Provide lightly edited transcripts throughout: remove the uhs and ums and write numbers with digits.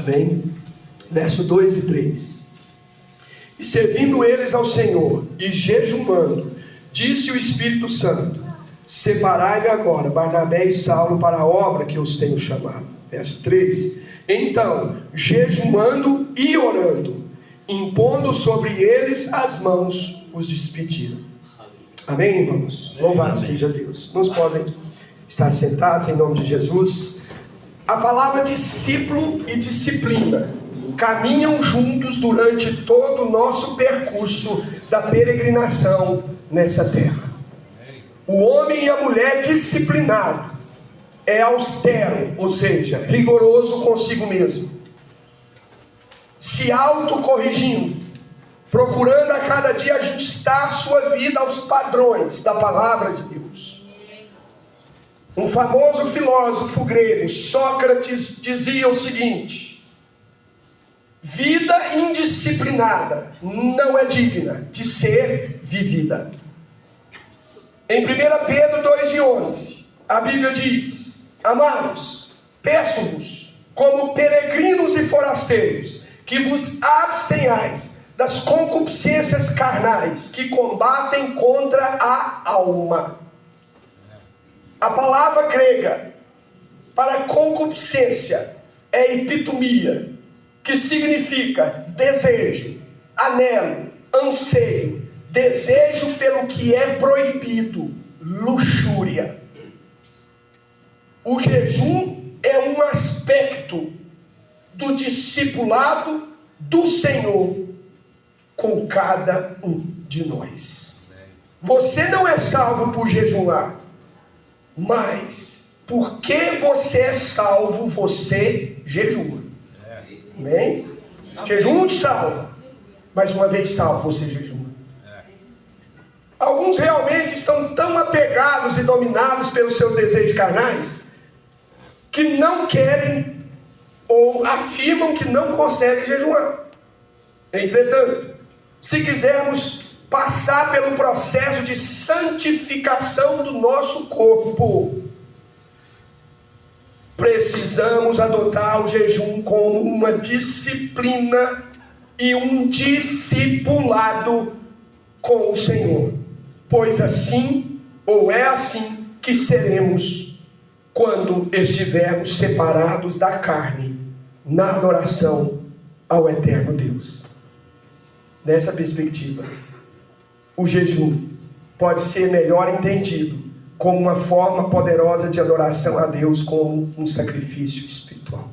Amém? Verso 2 e 3. E servindo eles ao Senhor e jejuando, disse o Espírito Santo: separai-me agora Barnabé e Saulo para a obra que os tenho chamado. Verso 3. Então, jejuando e orando, impondo sobre eles as mãos, os despediram. Amém, irmãos? Louvado seja Deus. Nós podem estar sentados em nome de Jesus. A palavra discípulo e disciplina caminham juntos durante todo o nosso percurso da peregrinação nessa terra. O homem e a mulher disciplinado é austero, ou seja, rigoroso consigo mesmo, se autocorrigindo, procurando a cada dia ajustar sua vida aos padrões da palavra de Deus. Um famoso filósofo grego, Sócrates, dizia o seguinte: vida indisciplinada não é digna de ser vivida. Em 1 Pedro 2,11, a Bíblia diz: amados, peço-vos, como peregrinos e forasteiros, que vos abstenhais das concupiscências carnais que combatem contra a alma. A palavra grega para concupiscência é epitomia, que significa desejo, anelo, anseio, desejo pelo que é proibido, luxúria. O jejum é um aspecto do discipulado do Senhor com cada um de nós. Você não é salvo por jejuar, mas porque você é salvo, você jejua. Amém? Jejum não te salva, mas uma vez salvo, você jejua. Alguns realmente estão tão apegados e dominados pelos seus desejos carnais que não querem ou afirmam que não conseguem jejuar. Entretanto, se quisermos passar pelo processo de santificação do nosso corpo, precisamos adotar o jejum como uma disciplina e um discipulado com o Senhor, pois assim, ou é assim que seremos quando estivermos separados da carne, na adoração ao eterno Deus. Nessa perspectiva, o jejum pode ser melhor entendido como uma forma poderosa de adoração a Deus, como um sacrifício espiritual.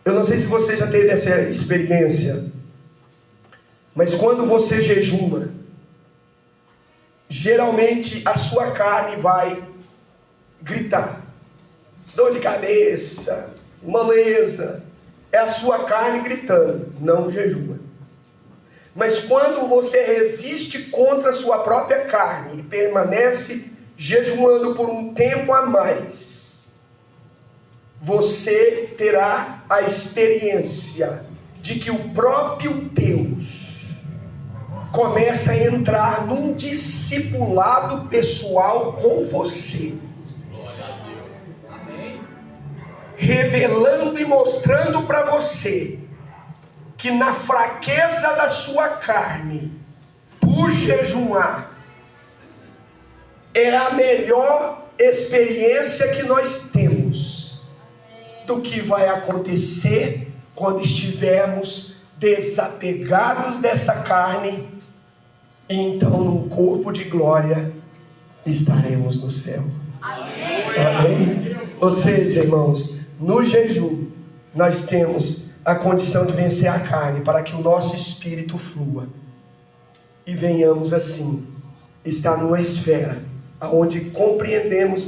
Eu não sei se você já teve essa experiência, mas quando você jejuma, geralmente a sua carne vai gritar. Dor de cabeça, moleza, é a sua carne gritando, não jejuma. Mas quando você resiste contra a sua própria carne e permanece jejuando por um tempo a mais, você terá a experiência de que o próprio Deus começa a entrar num discipulado pessoal com você, revelando e mostrando para você que na fraqueza da sua carne, por jejuar, é a melhor experiência que nós temos do que vai acontecer quando estivermos desapegados dessa carne e então num corpo de glória estaremos no céu. Amém? Ou seja, irmãos, no jejum nós temos a condição de vencer a carne, para que o nosso espírito flua e venhamos assim estar numa esfera onde compreendamos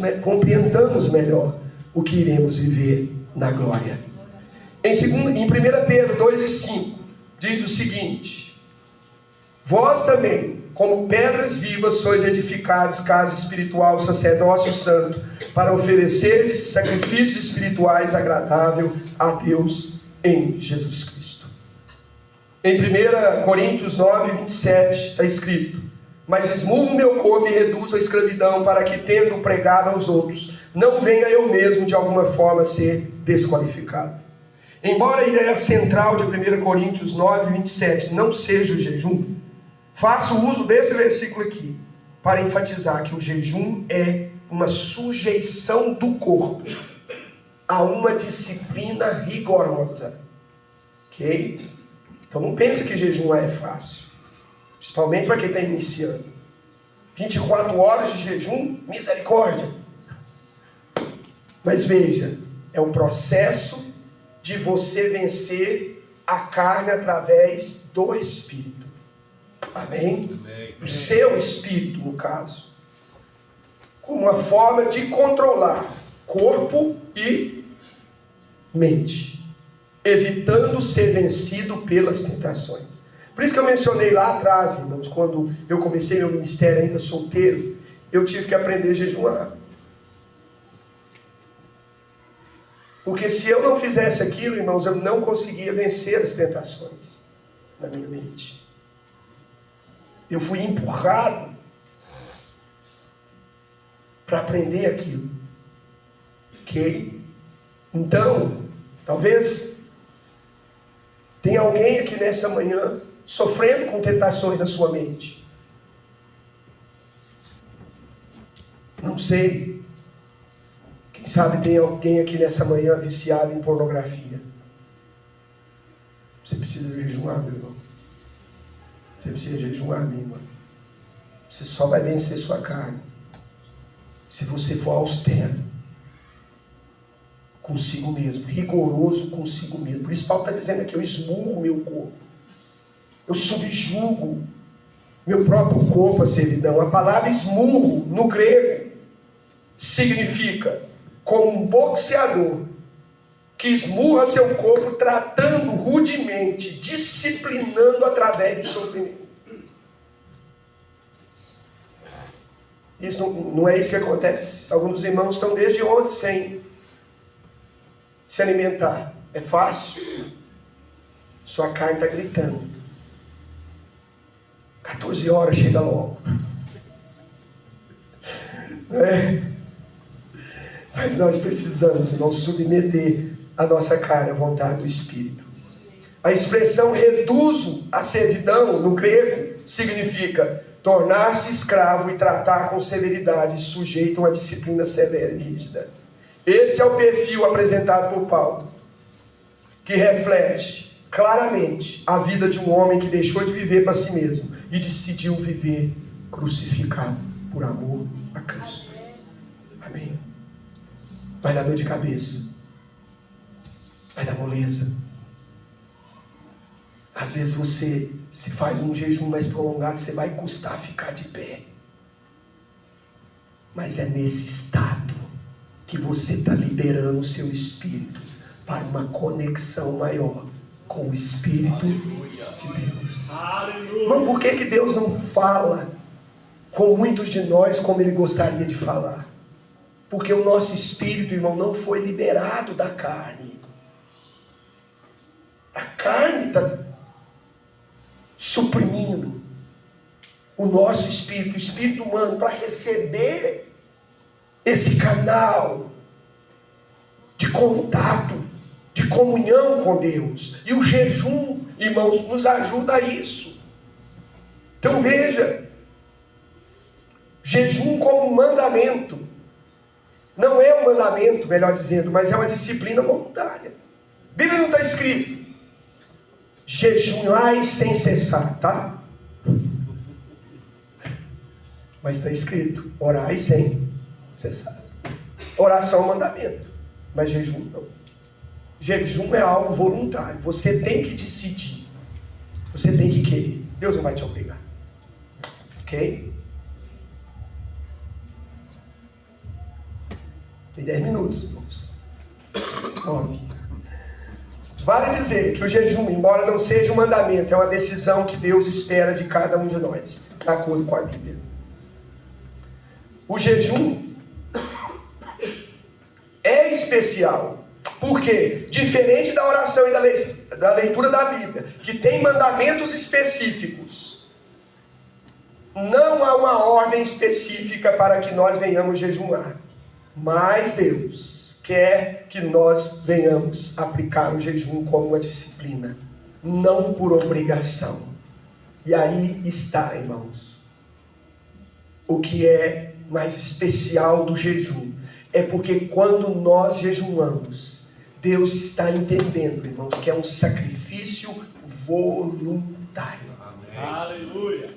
melhor o que iremos viver na glória. Em 1 Pedro 2:5 diz o seguinte: vós também, como pedras vivas, sois edificados casa espiritual, sacerdócio santo, para oferecer sacrifícios espirituais agradável a Deus em Jesus Cristo. Em 1 Coríntios 9:27 está escrito: mas esmurro o meu corpo e reduzo a escravidão, para que, tendo pregado aos outros, não venha eu mesmo de alguma forma ser desqualificado. Embora a ideia central de 1 Coríntios 9, 27 não seja o jejum, faço uso desse versículo aqui para enfatizar que o jejum é uma sujeição do corpo a uma disciplina rigorosa. Ok? Então não pense que jejuar é fácil, principalmente para quem está iniciando. 24 horas de jejum, misericórdia. Mas veja, é um processo de você vencer a carne através do Espírito. Amém? O seu espírito, no caso. Como uma forma de controlar corpo e mente, evitando ser vencido pelas tentações. Por isso que eu mencionei lá atrás, irmãos, quando eu comecei meu ministério ainda solteiro, eu tive que aprender a jejuar. Porque se eu não fizesse aquilo, irmãos, eu não conseguia vencer as tentações na minha mente. Eu fui empurrado para aprender aquilo. Ok? Então, talvez tenha alguém aqui nessa manhã sofrendo com tentações na sua mente. Não sei. Quem sabe tem alguém aqui nessa manhã viciado em pornografia. Você precisa jejuar, meu irmão. Você precisa jejuar, minha irmã. Você só vai vencer sua carne se você for austero consigo mesmo, rigoroso consigo mesmo. Por isso Paulo está dizendo aqui, eu esmurro meu corpo, eu subjugo meu próprio corpo à servidão. A palavra esmurro, no grego, significa como um boxeador que esmurra seu corpo, tratando rudemente, disciplinando através do sofrimento. Isso não é isso que acontece. Alguns dos irmãos estão desde ontem sem se alimentar. É fácil. Sua carne está gritando. 14 horas, chega logo. Não é? Mas nós precisamos, irmãos, submeter a nossa carne à vontade do Espírito. A expressão reduzo a servidão, no grego, significa tornar-se escravo e tratar com severidade, sujeito a uma disciplina severa e rígida. Esse é o perfil apresentado por Paulo, que reflete claramente a vida de um homem que deixou de viver para si mesmo e decidiu viver crucificado por amor a Cristo. Amém? Vai dar dor de cabeça, vai dar moleza. Às vezes você, se faz um jejum mais prolongado, você vai custar a ficar de pé. Mas é nesse estado que você está liberando o seu espírito para uma conexão maior com o Espírito de Deus. Mas por que Deus não fala com muitos de nós como Ele gostaria de falar? Porque o nosso espírito, irmão, não foi liberado da carne. A carne está suprimindo o nosso espírito, o espírito humano, para receber esse canal de contato, de comunhão com Deus. E o jejum, irmãos, nos ajuda a isso. Então veja, jejum como um mandamento. Não é um mandamento, melhor dizendo, mas é uma disciplina voluntária. A Bíblia não está escrito jejuai sem cessar, tá? Mas está escrito orai sem cessar. Oração é um mandamento, mas jejum não. Jejum é algo voluntário. Você tem que decidir. Você tem que querer. Deus não vai te obrigar. Ok? Tem 10 minutos, irmãos. 9. Vale dizer que o jejum, embora não seja um mandamento, é uma decisão que Deus espera de cada um de nós, de acordo com a Bíblia. O jejum é especial, porque, diferente da oração e da leitura da Bíblia, que tem mandamentos específicos, não há uma ordem específica para que nós venhamos jejuar. Mas Deus quer que nós venhamos aplicar o jejum como uma disciplina, não por obrigação. E aí está, irmãos, o que é mais especial do jejum. É porque quando nós jejuamos, Deus está entendendo, irmãos, que é um sacrifício voluntário. Amém. Aleluia.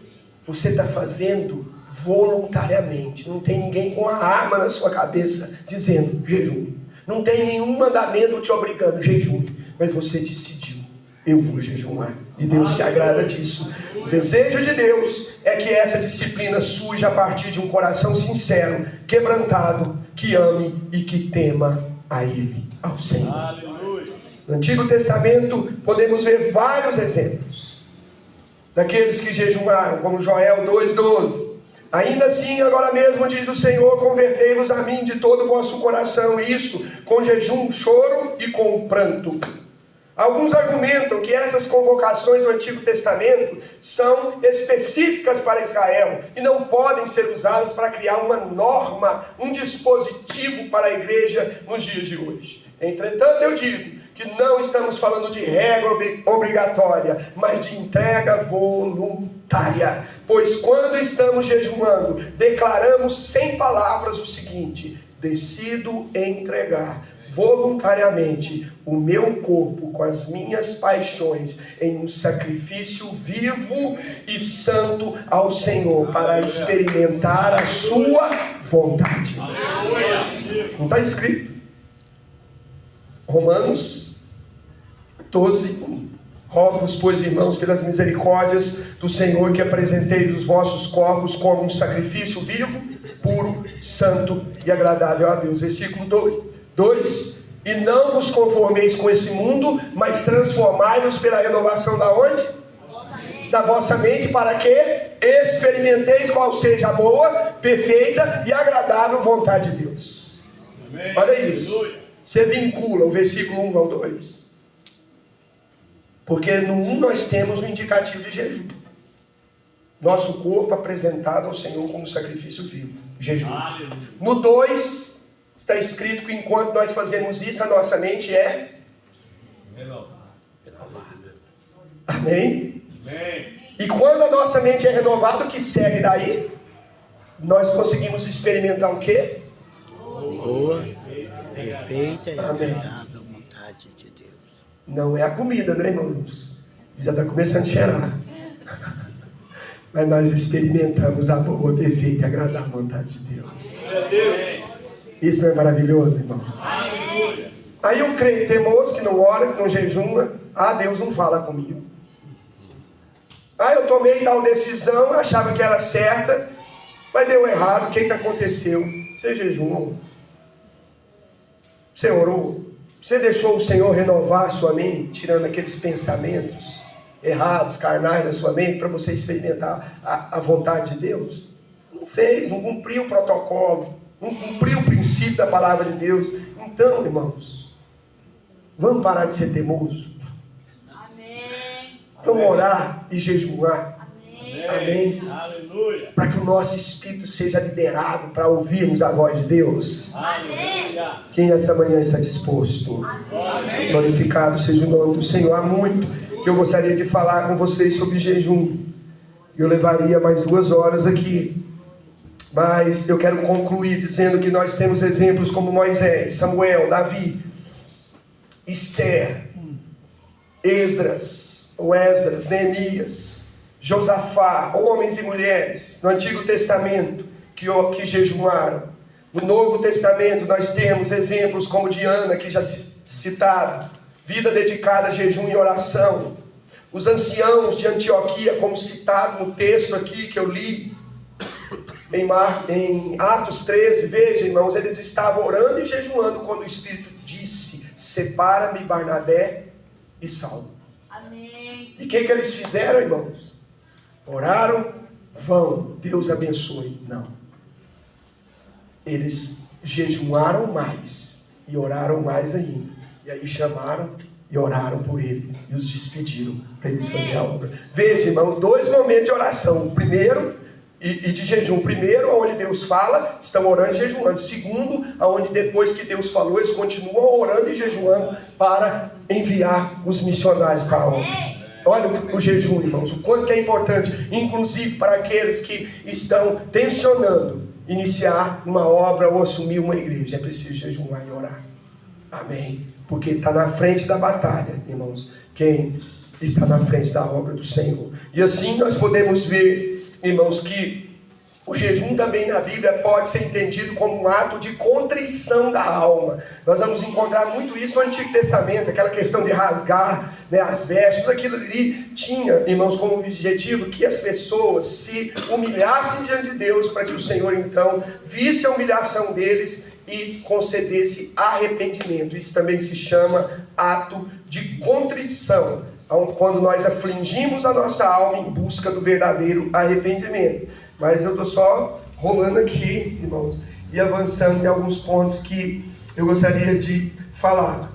Você está fazendo voluntariamente. Não tem ninguém com a arma na sua cabeça dizendo jejum. Não tem nenhum mandamento te obrigando jejum. Mas você decidiu, eu vou jejuar. E Deus se agrada disso. O desejo de Deus é que essa disciplina surja a partir de um coração sincero, quebrantado, que ame e que tema a Ele, ao Senhor. Aleluia. No Antigo Testamento podemos ver vários exemplos daqueles que jejuaram, como Joel 2,12. Ainda assim, agora mesmo, diz o Senhor, convertei-vos a mim de todo o vosso coração, isso com jejum, choro e com pranto. Alguns argumentam que essas convocações do Antigo Testamento são específicas para Israel e não podem ser usadas para criar uma norma, um dispositivo para a igreja nos dias de hoje. Entretanto, eu digo que não estamos falando de regra obrigatória, mas de entrega voluntária. Pois quando estamos jejuando, declaramos sem palavras o seguinte: decido entregar voluntariamente o meu corpo com as minhas paixões em um sacrifício vivo e santo ao Senhor, para experimentar a sua vontade. Não está escrito? Romanos 12:1. Rogo-vos, pois, irmãos, pelas misericórdias do Senhor, que apresenteis os vossos corpos como um sacrifício vivo, puro, santo e agradável a Deus. Versículo 2. E não vos conformeis com esse mundo, mas transformai-vos pela renovação da onde? Da vossa mente, para que experimenteis qual seja a boa, perfeita e agradável vontade de Deus. Amém. Olha isso. Você vincula o versículo 1 ao 2. Porque no 1 nós temos o indicativo de jejum. Nosso corpo apresentado ao Senhor como sacrifício vivo. Jejum. No 2 está escrito que enquanto nós fazemos isso, a nossa mente é renovada. Amém? Amém? E quando a nossa mente é renovada, o que segue daí? Nós conseguimos experimentar o quê? Boa, perfeita e agradável vontade de Deus. Não é a comida, né, irmãos? Já está começando a cheirar. Mas nós experimentamos a boa, perfeita e agradável vontade de Deus. Isso não é maravilhoso, irmão? Aleluia. Aí o crente teimoso que não ora, que não jejuma, Deus não fala comigo. Eu tomei tal decisão, achava que era certa, mas deu errado. O que aconteceu? Você jejuou? Você orou? Você deixou o Senhor renovar a sua mente, tirando aqueles pensamentos errados, carnais da sua mente, para você experimentar a vontade de Deus? Não fez, não cumpriu o protocolo, não cumpriu o princípio da palavra de Deus. Então, irmãos, vamos parar de ser teimoso. Amém. Vamos orar e jejuar. Amém. Aleluia. Para que o nosso espírito seja liberado para ouvirmos a voz de Deus. Amém. Quem essa manhã está disposto? Amém. Glorificado seja o nome do Senhor. Há muito que eu gostaria de falar com vocês sobre jejum. Eu levaria mais 2 horas aqui. Mas eu quero concluir dizendo que nós temos exemplos como Moisés, Samuel, Davi, Esther, Esdras, Neemias, Josafá, homens e mulheres no Antigo Testamento que jejuaram. No Novo Testamento nós temos exemplos como Diana, que já citaram, vida dedicada a jejum e oração. Os anciãos de Antioquia, como citado no texto aqui que eu li, em Atos 13, veja, irmãos, eles estavam orando e jejuando quando o Espírito disse: separa-me Barnabé e Saulo. Amém. E o que eles fizeram, irmãos? Oraram, vão, Deus abençoe. Não. Eles jejuaram mais e oraram mais ainda. E aí chamaram e oraram por ele e os despediram para eles fazerem a obra. Veja, irmãos, 2 momentos de oração. O primeiro, e de jejum. Primeiro, onde Deus fala, estão orando e jejuando. Segundo, onde depois que Deus falou, eles continuam orando e jejuando para enviar os missionários para a obra. Olha o jejum, irmãos, o quanto que é importante, inclusive para aqueles que estão tensionando iniciar uma obra ou assumir uma igreja. É preciso jejuar e orar. Amém? Porque está na frente da batalha, irmãos, quem está na frente da obra do Senhor. E assim nós podemos ver, irmãos, que o jejum também na Bíblia pode ser entendido como um ato de contrição da alma. Nós vamos encontrar muito isso no Antigo Testamento, aquela questão de rasgar, né, as vestes, tudo aquilo ali tinha, irmãos, como objetivo que as pessoas se humilhassem diante de Deus, para que o Senhor então visse a humilhação deles e concedesse arrependimento. Isso também se chama ato de contrição, quando nós afligimos a nossa alma em busca do verdadeiro arrependimento. Mas eu estou só rolando aqui, irmãos, e avançando em alguns pontos que eu gostaria de falar.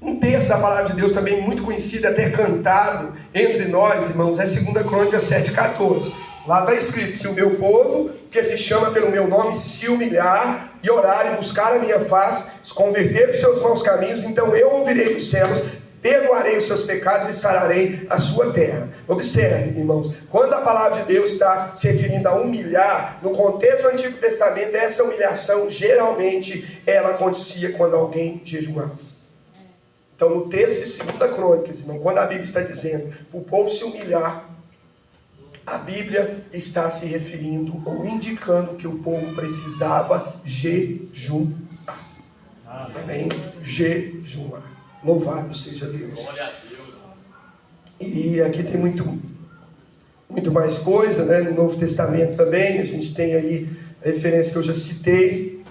Um texto da palavra de Deus também muito conhecido, até cantado entre nós, irmãos, é 2 Crônicas 7,14. Lá está escrito: se o meu povo, que se chama pelo meu nome, se humilhar e orar e buscar a minha face, se converter dos seus maus caminhos, então eu ouvirei dos céus, perdoarei os seus pecados e sararei a sua terra. Observe, irmãos, quando a palavra de Deus está se referindo a humilhar, no contexto do Antigo Testamento, essa humilhação, geralmente, ela acontecia quando alguém jejuava. Então, no texto de 2 Crônicas, irmão, quando a Bíblia está dizendo o povo se humilhar, a Bíblia está se referindo ou indicando que o povo precisava jejuar. Amém? Jejuar. Louvado seja Deus. Glória a Deus. E aqui tem muito mais coisa, né? No Novo Testamento também, a gente tem aí a referência que eu já citei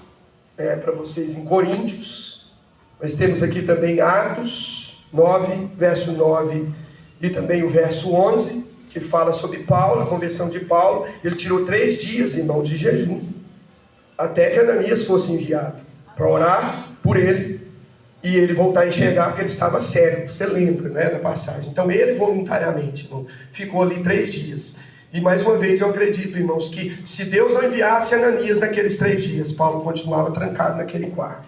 para vocês em Coríntios. Nós temos aqui também Atos 9, verso 9 e também o verso 11, que fala sobre Paulo, a conversão de Paulo. Ele tirou 3 dias, irmão, de jejum, até que Ananias fosse enviado para orar por ele e ele voltar a enxergar, porque ele estava cego. Você lembra, né, da passagem? Então ele voluntariamente, irmão, ficou ali 3 dias. E mais uma vez eu acredito, irmãos, que se Deus não enviasse Ananias naqueles 3 dias, Paulo continuava trancado naquele quarto,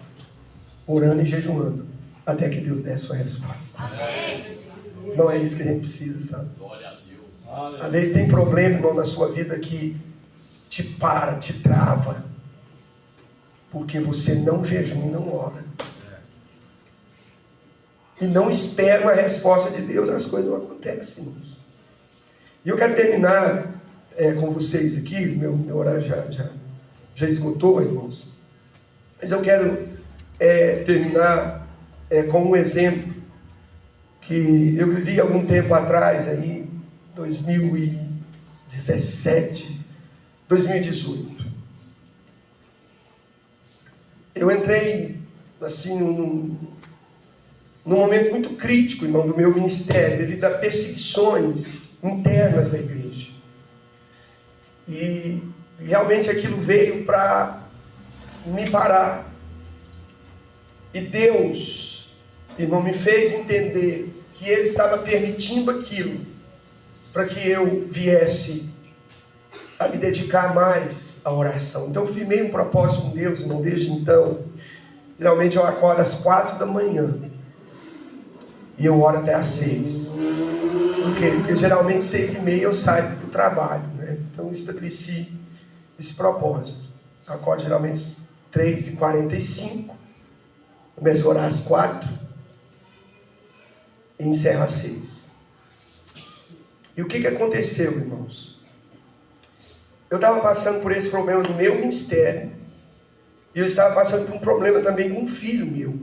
orando e jejuando, até que Deus desse sua resposta. Não é isso que a gente precisa, sabe? Às vezes tem problema, irmão, na sua vida que te para, te trava, porque você não jejua e não ora. E não espera uma resposta de Deus, as coisas não acontecem, irmãos. E eu quero terminar com vocês aqui, meu horário já esgotou, irmãos. Mas eu quero terminar com um exemplo que eu vivi algum tempo atrás, aí, 2017, 2018. Eu entrei, assim, num momento muito crítico, irmão, do meu ministério, devido a perseguições internas da igreja. E realmente aquilo veio para me parar. E Deus, irmão, me fez entender que Ele estava permitindo aquilo para que eu viesse a me dedicar mais à oração. Então eu firmei um propósito com Deus, irmão, desde então. Geralmente eu acordo às 4 da manhã e eu oro até às 6. Por quê? Porque geralmente 6h30 eu saio do trabalho, né? Então eu estabeleci esse propósito. Eu acordo geralmente 3h45, começo a orar às 4 e encerro às 6. E o que aconteceu, irmãos? Eu estava passando por esse problema do meu ministério, e eu estava passando por um problema também com um filho meu,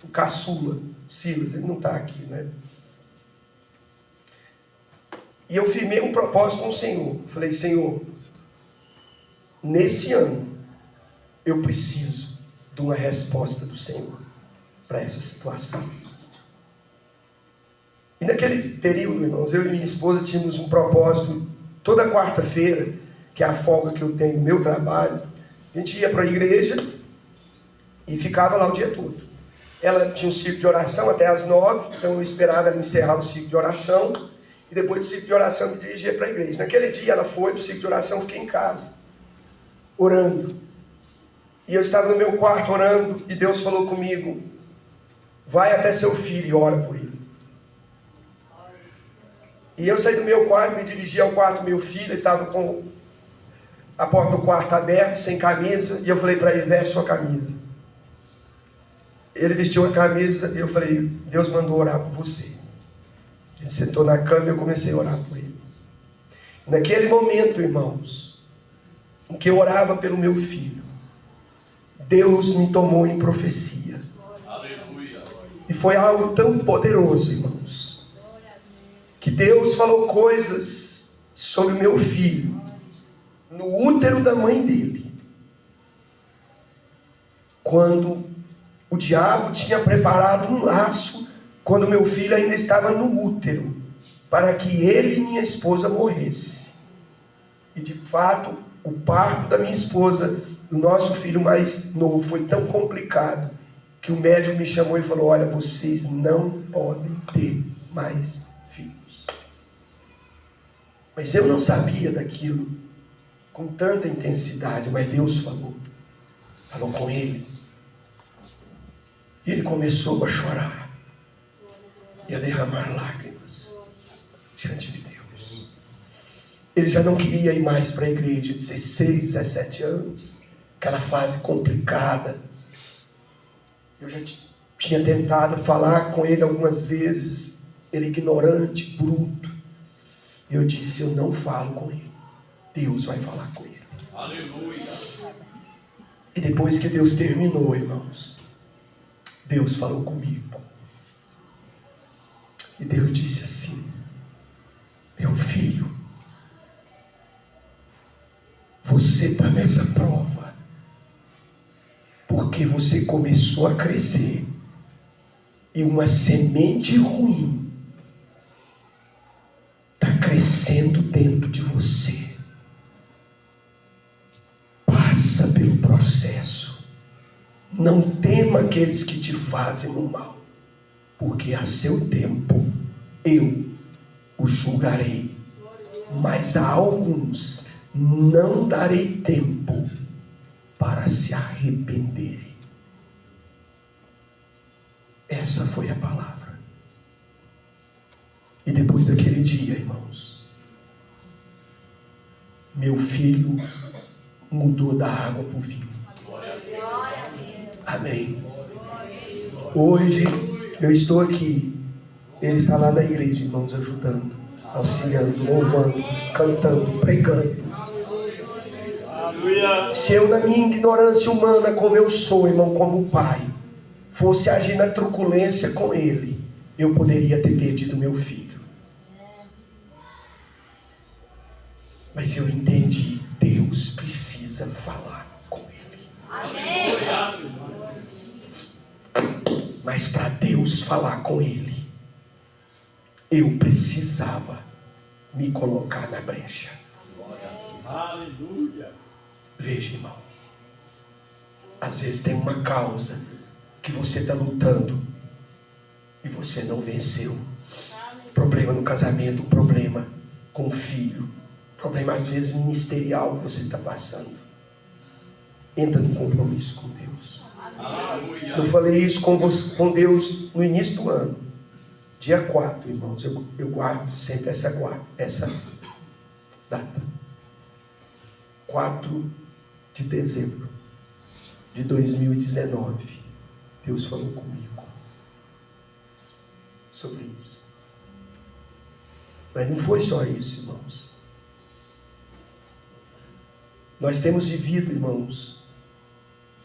o caçula, Silas. Ele não está aqui, né? E eu firmei um propósito com o Senhor. Falei: Senhor, nesse ano eu preciso de uma resposta do Senhor para essa situação. E naquele período, irmãos, eu e minha esposa tínhamos um propósito. Toda quarta-feira, que é a folga que eu tenho no meu trabalho, a gente ia para a igreja e ficava lá o dia todo. Ela tinha um ciclo de oração até às 9, então eu esperava ela encerrar o ciclo de oração, E depois do ciclo de oração, me dirigia para a igreja. Naquele dia ela foi, do ciclo de oração, eu fiquei em casa, orando. E eu estava no meu quarto orando, e Deus falou comigo: vai até seu filho e ora por ele. E eu saí do meu quarto, me dirigi ao quarto do meu filho, ele estava com a porta do quarto aberta, sem camisa, e eu falei para ele: veste sua camisa. Ele vestiu a camisa, e eu falei: Deus mandou orar por você. Ele sentou na cama e eu comecei a orar por ele. Naquele momento, irmãos, em que eu orava pelo meu filho, Deus me tomou em profecia. Aleluia. E foi algo tão poderoso, irmãos, que Deus falou coisas sobre o meu filho no útero da mãe dele, quando o diabo tinha preparado um laço, quando meu filho ainda estava no útero, para que ele e minha esposa morressem. E de fato, o parto da minha esposa, do nosso filho mais novo, foi tão complicado, que o médico me chamou e falou: olha, vocês não podem ter mais filhos. Mas eu não sabia daquilo com tanta intensidade, mas Deus falou com ele. E ele começou a chorar e a derramar lágrimas diante de Deus. Ele já não queria ir mais para a igreja, 16, 17 anos, aquela fase complicada. Eu já tinha tentado falar com ele algumas vezes, ele ignorante, bruto. Eu disse: eu não falo com ele, Deus vai falar com ele. Aleluia. E depois que Deus terminou, irmãos, Deus falou comigo. E Deus disse assim: meu filho, você está nessa prova porque você começou a crescer e uma semente ruim está crescendo dentro de você. Passa pelo processo. Não tema aqueles que te fazem o mal, porque a seu tempo eu os julgarei. Mas a alguns não darei tempo para se arrependerem. Essa foi a palavra. E depois daquele dia, irmãos, meu filho mudou da água para o vinho. Amém. Hoje eu estou aqui, ele está lá na igreja, irmãos, ajudando, auxiliando, louvando, cantando, pregando. Se eu, na minha ignorância humana, como eu sou, irmão, como pai, fosse agir na truculência com ele, eu poderia ter perdido meu filho. Mas eu entendi, Deus precisa falar com ele. Amém. Mas para Deus falar com ele, eu precisava me colocar na brecha. Aleluia. Veja, irmão, às vezes tem uma causa que você está lutando e você não venceu. Problema no casamento, problema com o filho, problema às vezes ministerial que você está passando. Entra no compromisso com Deus. Aleluia. Eu falei isso com Deus no início do ano, dia 4, irmãos. Eu guardo sempre essa data. 4 de dezembro de 2019. Deus falou comigo sobre isso. Mas não foi só isso, irmãos. Nós temos vivido, irmãos,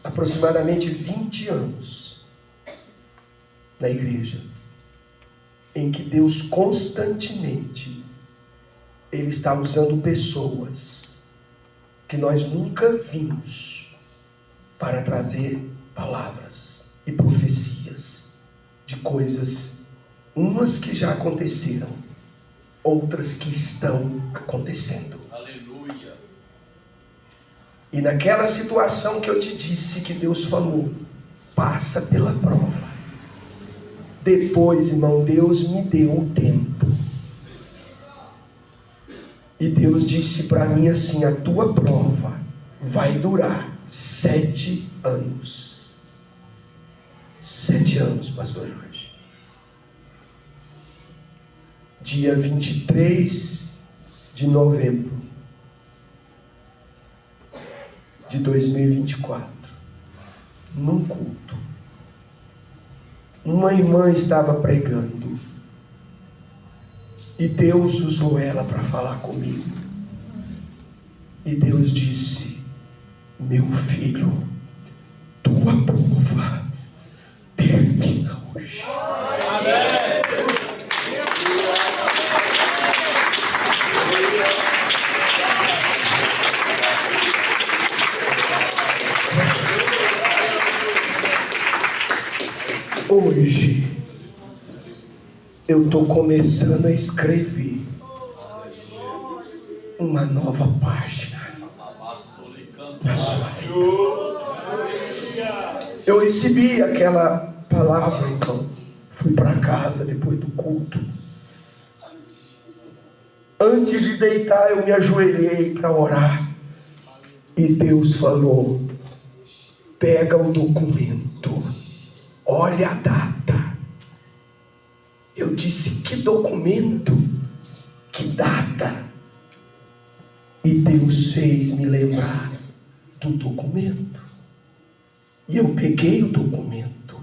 aproximadamente 20 anos na igreja, em que Deus constantemente Ele está usando pessoas que nós nunca vimos para trazer palavras e profecias de coisas, umas que já aconteceram, outras que estão acontecendo. Aleluia. E naquela situação que eu te disse que Deus falou, passa pela prova. Depois, irmão, Deus me deu o tempo E Deus disse para mim assim: a tua prova vai durar 7 anos. 7 anos, pastor Jorge. Dia 23 de novembro de 2024, num culto, uma irmã estava pregando e Deus usou ela para falar comigo. E Deus disse: meu filho, tua prova termina hoje. Amém. Hoje eu estou começando a escrever uma nova página na sua vida. Eu recebi aquela palavra, então fui para casa depois do culto. Antes de deitar, eu me ajoelhei para orar e Deus falou: pega o documento, olha a data. Eu disse: que documento? Que data? E Deus fez me lembrar do documento. E eu peguei o documento.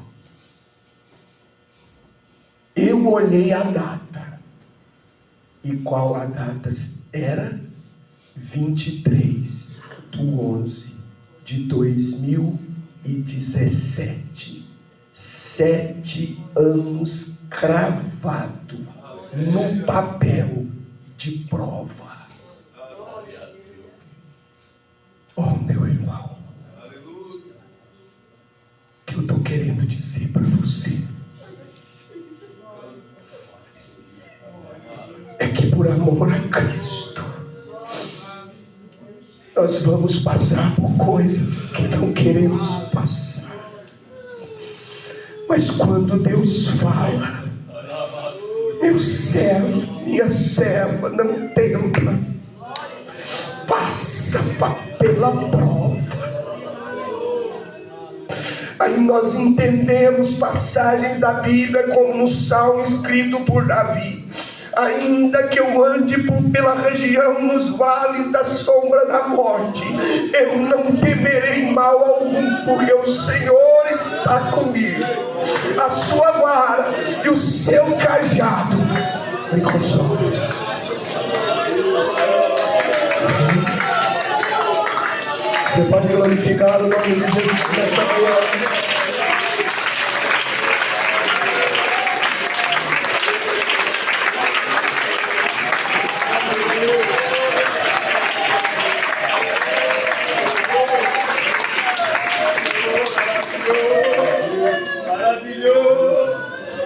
Eu olhei a data. E qual a data era? 23/11/2017. 7 anos cravado no papel de prova. Oh, meu irmão, o que eu estou querendo dizer para você é que, por amor a Cristo, nós vamos passar por coisas que não queremos passar. Mas quando Deus fala: meu servo, minha serva, não tenta, passa pela prova. Aí nós entendemos passagens da Bíblia, como no Salmo escrito por Davi: ainda que eu ande pela região nos vales da sombra da morte, eu não temerei mal algum, porque o Senhor está comigo. A sua vara e o seu cajado me consolam. Você pode glorificar o nome de Jesus nessa manhã.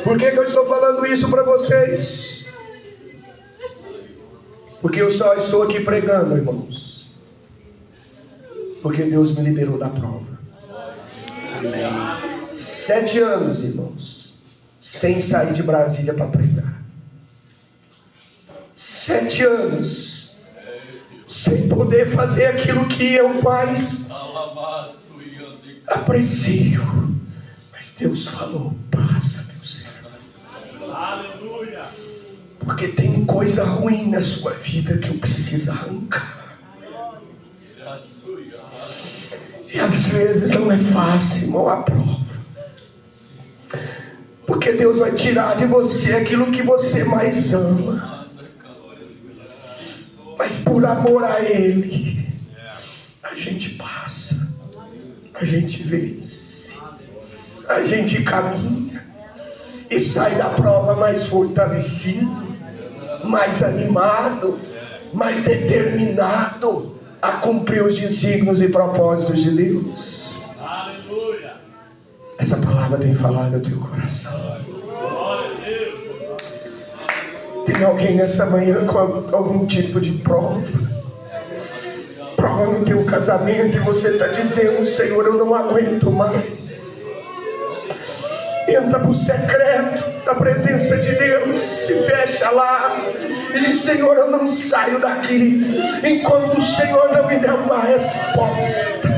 Por que eu estou falando isso para vocês? Porque eu só estou aqui pregando, irmãos, porque Deus me liberou da prova. Amém. 7 anos, irmãos, sem sair de Brasília para pregar. 7 anos sem poder fazer aquilo que eu mais aprecio. Mas Deus falou: passa, meu servo. Aleluia. Porque tem coisa ruim na sua vida que eu preciso arrancar. E às vezes não é fácil, irmão, a prova. Porque Deus vai tirar de você aquilo que você mais ama. Mas por amor a Ele, a gente passa, a gente vence, a gente caminha e sai da prova mais fortalecido, mais animado, mais determinado a cumprir os desígnios e propósitos de Deus. Aleluia. Essa palavra tem falado ao teu coração. Tem alguém nessa manhã com algum tipo de prova no teu casamento, e você está dizendo: Senhor, eu não aguento mais. entra para o secreto da presença de Deus, se fecha lá e diz: Senhor, eu não saio daqui enquanto o Senhor não me der uma resposta.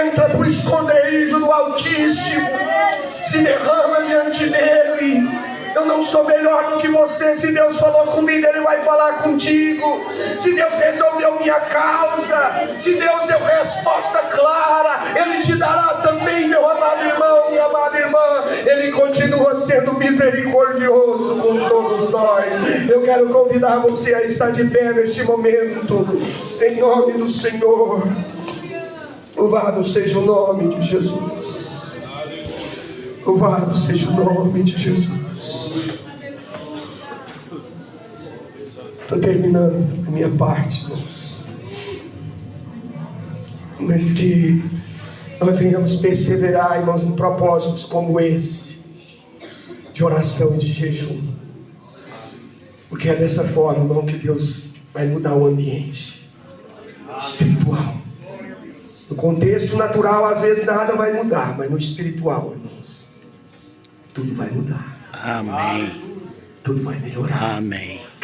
Entra para o esconderijo do Altíssimo, se derrama diante dele. Eu não sou melhor do que você. Se Deus falou comigo, Ele vai falar contigo. Se Deus resolveu minha causa, se Deus deu resposta clara, Ele te dará também, meu amado irmão, minha amada irmã. Ele continua sendo misericordioso com todos nós. Eu quero convidar você a estar de pé neste momento, em nome do Senhor. Louvado seja o nome de Jesus. Louvado seja o nome de Jesus. Estou terminando a minha parte, irmãos. Mas que nós venhamos perseverar, irmãos, em propósitos como esse, de oração e de jejum. Porque é dessa forma, irmão, que Deus vai mudar o ambiente espiritual. No contexto natural, às vezes nada vai mudar, mas no espiritual, irmãos, tudo vai mudar. Amém. Tudo vai melhorar. Amém.